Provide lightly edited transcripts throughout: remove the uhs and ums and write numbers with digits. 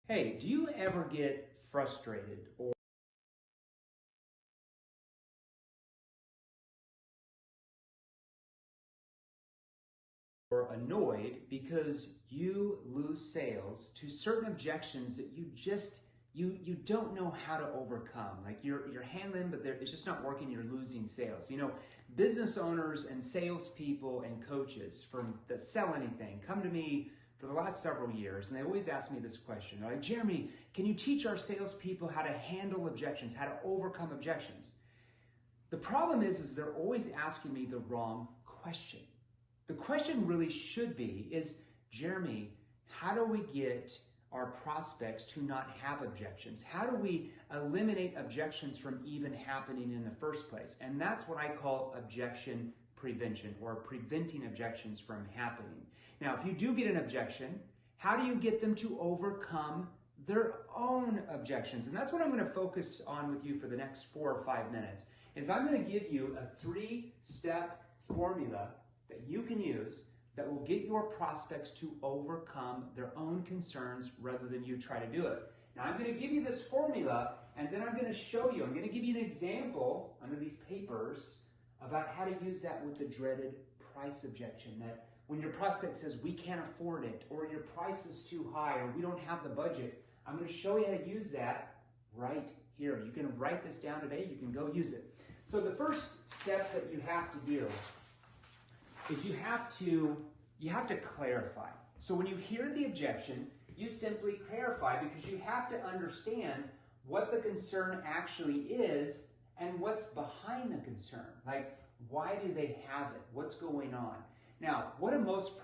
Hey, do you ever get frustrated or annoyed because you lose sales to certain objections that you don't know how to overcome? Like you're handling, but it's just not working. You're losing sales. You know, business owners and salespeople and coaches that sell anything come to me for the last several years, and they always ask me this question. They're like, Jeremy, can you teach our salespeople how to handle objections, how to overcome objections? The problem is they're always asking me the wrong question. The question really should be is, Jeremy, how do we get our prospects to not have objections? How do we eliminate objections from even happening in the first place? And that's what I call objection prevention, or preventing objections from happening. Now, if you do get an objection, how do you get them to overcome their own objections? And that's what I'm going to focus on with you for the next 4 or 5 minutes, is I'm going to give you a 3-step formula that you can use that will get your prospects to overcome their own concerns rather than you try to do it. Now, I'm going to give you this formula, and then I'm going to show you, I'm going to give you an example under these papers about how to use that with the dreaded price objection. That when your prospect says, we can't afford it, or your price is too high, or we don't have the budget, I'm going to show you how to use that right here. You can write this down today. You can go use it. So the first step that you have to do is you have to clarify. So when you hear the objection, you simply clarify, because you have to understand what the concern actually is and what's behind the concern. Like, why do they have it? What's going on? Now, what do most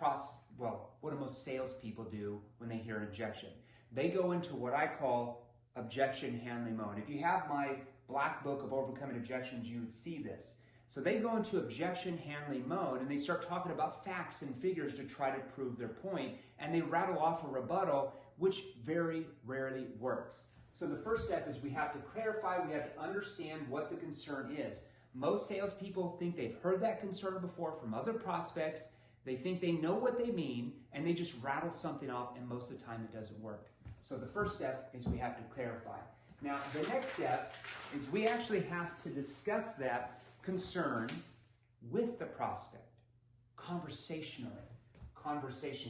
salespeople do when they hear an objection? They go into what I call objection handling mode. If you have my black book of overcoming objections, you would see this. So they go into objection handling mode, and they start talking about facts and figures to try to prove their point, and they rattle off a rebuttal, which very rarely works. So the first step is we have to clarify, we have to understand what the concern is. Most salespeople think they've heard that concern before from other prospects. They think they know what they mean, and they just rattle something off, and most of the time it doesn't work. So the first step is we have to clarify. Now, the next step is we actually have to discuss that concern with the prospect, conversationally,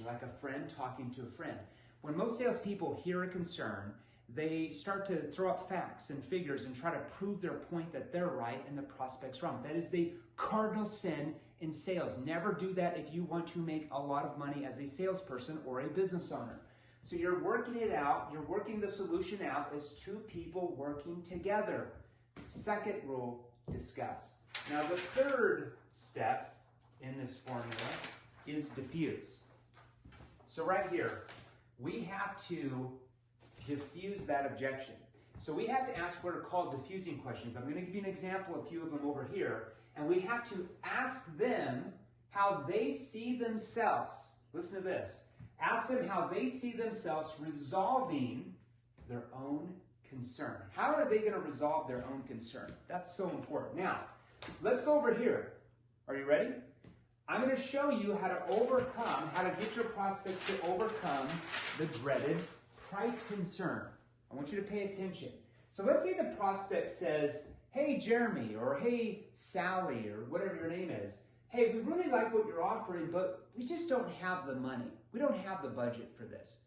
like a friend talking to a friend. When most salespeople hear a concern, they start to throw up facts and figures and try to prove their point that they're right and the prospect's wrong. That is the cardinal sin in sales. Never do that if you want to make a lot of money as a salesperson or a business owner. So you're working it out, you're working the solution out as two people working together. Second rule, discuss. Now, the third step in this formula is diffuse. So right here, we have to diffuse that objection. So we have to ask what are called diffusing questions. I'm going to give you an example, a few of them over here, and we have to ask them how they see themselves. Listen to this. Ask them how they see themselves resolving their own concern. How are they going to resolve their own concern? That's so important. Now, let's go over here. Are you ready? I'm going to show you how to get your prospects to overcome the dreaded price concern. I want you to pay attention. So let's say the prospect says, hey, Jeremy, or hey, Sally, or whatever your name is. Hey, we really like what you're offering, but we just don't have the money. We don't have the budget for this.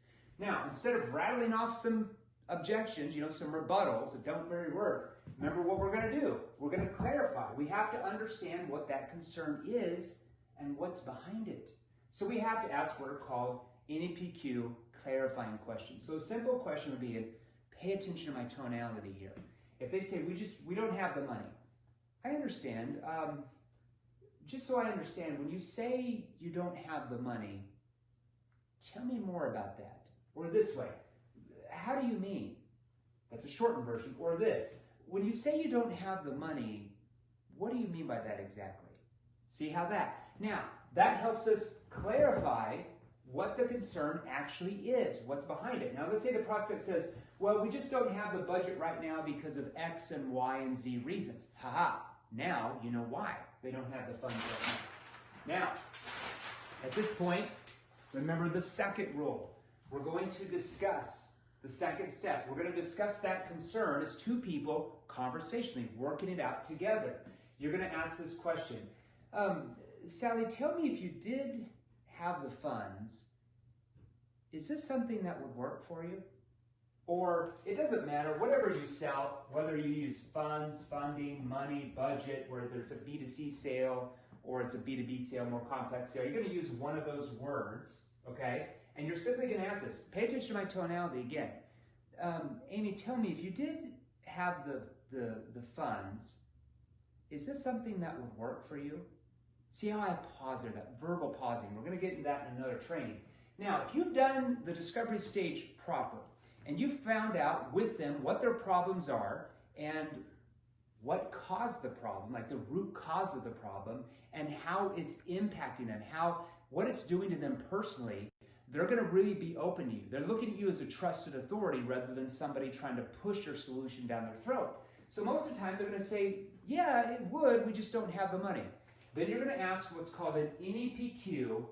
Now, instead of rattling off some objections, some rebuttals that don't very work, remember what we're going to do. We're going to clarify. We have to understand what that concern is and what's behind it. So we have to ask what are called Nepq clarifying questions. So a simple question would be, pay attention to my tonality here. If they say, we don't have the money, I understand. Just so I understand, when you say you don't have the money, tell me more about that. Or this way, how do you mean? That's a shortened version. Or this, when you say you don't have the money, what do you mean by that exactly? See how that? Now, that helps us clarify what the concern actually is, what's behind it. Now, let's say the prospect says, well, we just don't have the budget right now because of X and Y and Z reasons. Haha, now you know why they don't have the funds right now. Now, at this point, remember the second rule. We're going to discuss. The second step, we're going to discuss that concern as two people conversationally working it out together. You're going to ask this question. Sally, tell me, if you did have the funds, is this something that would work for you? Or it doesn't matter, whatever you sell, whether you use funds, funding, money, budget, whether it's a B2C sale or it's a B2B sale, more complex sale, you're going to use one of those words, okay? And you're simply going to ask this. Pay attention to my tonality again. Amy, tell me, if you did have the funds, is this something that would work for you? See how I pause there, that verbal pausing. We're going to get into that in another training. Now, if you've done the discovery stage proper, and you've found out with them what their problems are and what caused the problem, like the root cause of the problem, and how it's impacting them, what it's doing to them personally, they're going to really be open to you. They're looking at you as a trusted authority rather than somebody trying to push your solution down their throat. So most of the time, they're going to say, yeah, it would, we just don't have the money. Then you're going to ask what's called an Nepq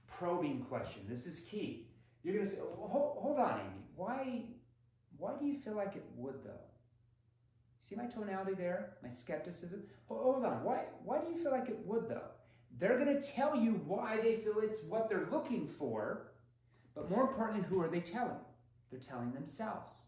probing question. This is key. You're going to say, hold on, Amy. Why do you feel like it would, though? See my tonality there? My skepticism? Hold on. Why do you feel like it would, though? They're going to tell you why they feel it's what they're looking for, but more importantly, who are they telling? They're telling themselves.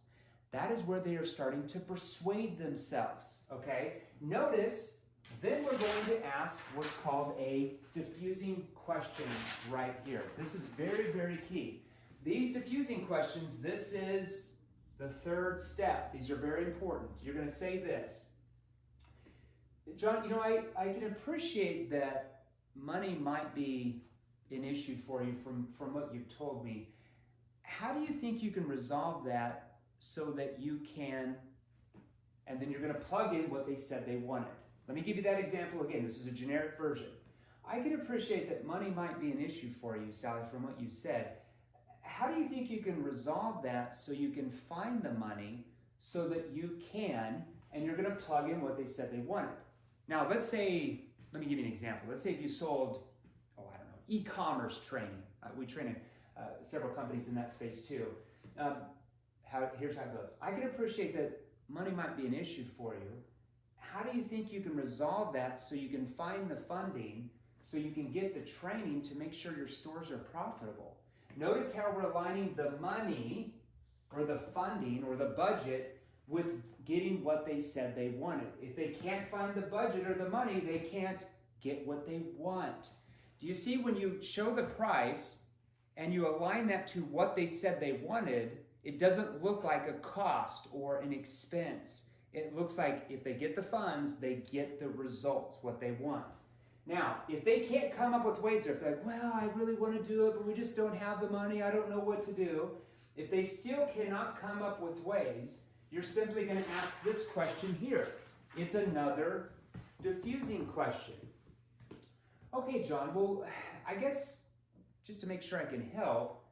That is where they are starting to persuade themselves, okay? Notice, then we're going to ask what's called a diffusing question right here. This is very, very key. These diffusing questions, this is the third step. These are very important. You're going to say this. John, you know, I can appreciate that money might be an issue for you from what you've told me. How do you think you can resolve that so that you can, and then you're going to plug in what they said they wanted. Let me give you that example again. This is a generic version. I can appreciate that money might be an issue for you, Sally, from what you said. How do you think you can resolve that so you can find the money so that you can, and you're going to plug in what they said they wanted? Now, let me give you an example. Let's say if you sold, e-commerce training. We train several companies in that space too. Here's how it goes. I can appreciate that money might be an issue for you. How do you think you can resolve that so you can find the funding so you can get the training to make sure your stores are profitable? Notice how we're aligning the money or the funding or the budget with getting what they said they wanted. If they can't find the budget or the money, they can't get what they want. Do you see when you show the price and you align that to what they said they wanted, it doesn't look like a cost or an expense. It looks like if they get the funds, they get the results, what they want. Now, if they can't come up with ways, if they're like, well, I really want to do it, but we just don't have the money, I don't know what to do. If they still cannot come up with ways, you're simply going to ask this question here. It's another diffusing question. Okay, John, well, I guess just to make sure I can help,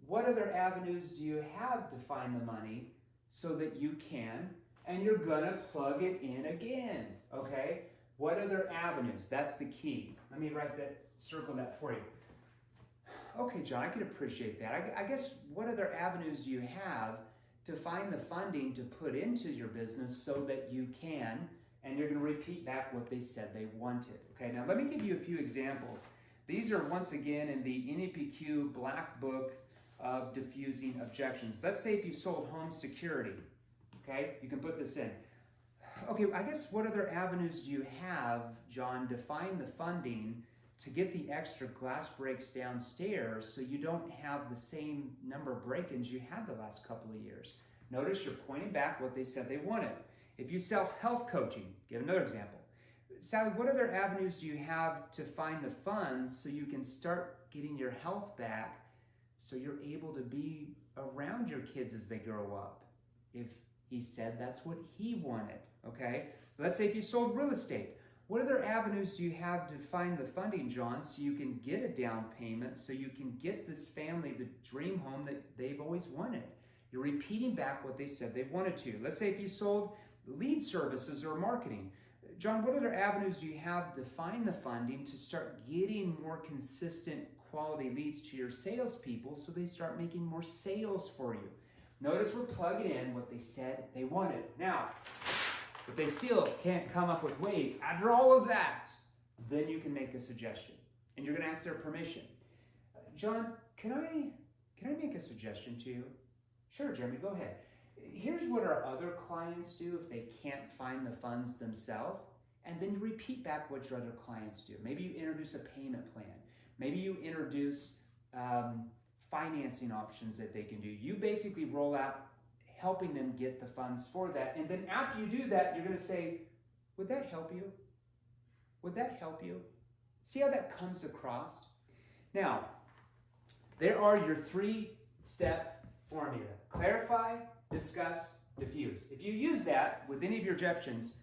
what other avenues do you have to find the money so that you can, and you're going to plug it in again, okay? What other avenues? That's the key. Let me circle that for you. Okay, John, I can appreciate that. I guess what other avenues do you have to find the funding to put into your business so that you can, and you're going to repeat back what they said they wanted. Okay, now let me give you a few examples. These are once again in the Nepq Black Book of Diffusing Objections. Let's say if you sold home security, okay, you can put this in. Okay, I guess what other avenues do you have, John, to find the funding to get the extra glass breaks downstairs so you don't have the same number of break-ins you had the last couple of years? Notice you're pointing back what they said they wanted. If you sell health coaching, give another example. Sally, what other avenues do you have to find the funds so you can start getting your health back so you're able to be around your kids as they grow up? If he said that's what he wanted, okay? Let's say if you sold real estate. What other avenues do you have to find the funding, John, so you can get a down payment, so you can get this family the dream home that they've always wanted? You're repeating back what they said they wanted to. Let's say if you sold lead services or marketing. John, what other avenues do you have to find the funding to start getting more consistent quality leads to your salespeople so they start making more sales for you? Notice we're plugging in what they said they wanted. Now, if they still can't come up with ways, after all of that, then you can make a suggestion. And you're going to ask their permission. John, can I make a suggestion to you? Sure, Jeremy, go ahead. Here's what our other clients do if they can't find the funds themselves. And then you repeat back what your other clients do. Maybe you introduce a payment plan. Maybe you introduce financing options that they can do. You basically roll out helping them get the funds for that. And then after you do that, you're going to say, would that help you? Would that help you? See how that comes across? Now, there are your 3-step formula. Clarify, discuss, diffuse. If you use that with any of your objections,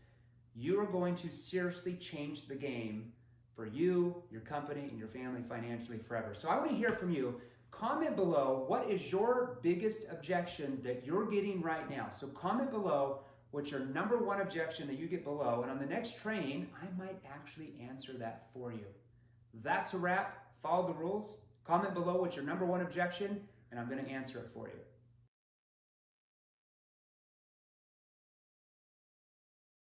you are going to seriously change the game for you, your company, and your family financially forever. So I want to hear from you. Comment below, what is your biggest objection that you're getting right now? So comment below what's your number 1 objection that you get below, and on the next training, I might actually answer that for you. That's a wrap. Follow the rules. Comment below what's your number 1 objection, and I'm going to answer it for you.